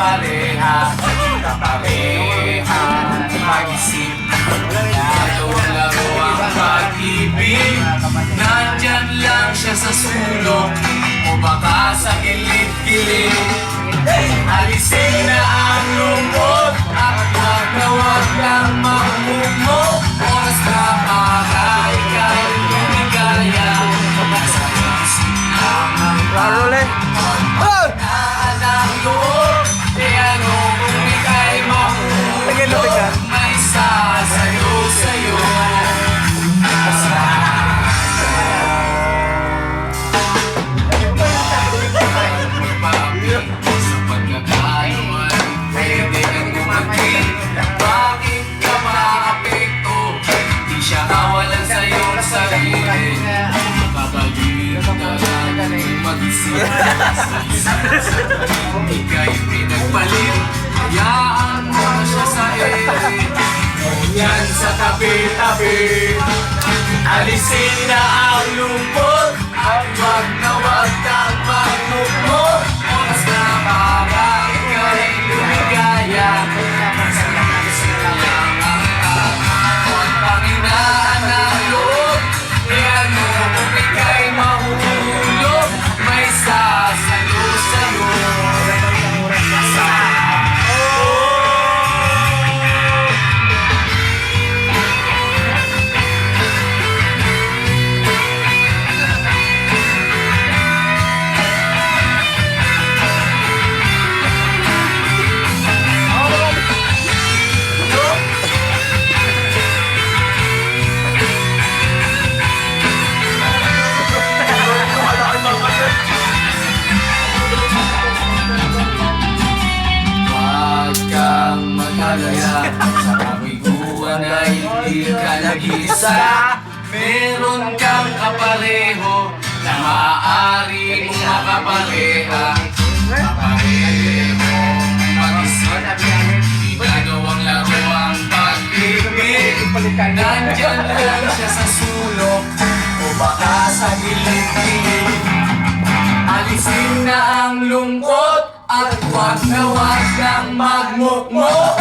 kapareha, kapareha, mag-isip. Dalawang laro ang pag-ibig, nandyan lang siya sa sulok o baka sa gilid-gilid. Alisin na ang lungkot at wag kang magmumok. Oras na para ika'y lumigaya, sa isip lang ang pagpagkaan loob. E ano kung ika'y mahulog, may sasayo sa'yo. Ika'y pinagpalit, hayaan mo na siya sa yan sa tabi-tabi. Alisin na ang lungkot at wag kang magmukmok. Oras na para ika'y lumigaya, sa isip lang ang panghinaan ng loob. E ano kung ika'y mahulog, may sasayo sa'yo. Sa kabiguan ay di ka nag-isa. Meron kang kapareho na maaari mong makapareha, kapareho mag-isip. Ginagawang laro ang pag-ibig, nandyan lang siya sa sulok o baka sa gilid-gilid. Alisin na ang lungkot at wag kang magmukmok.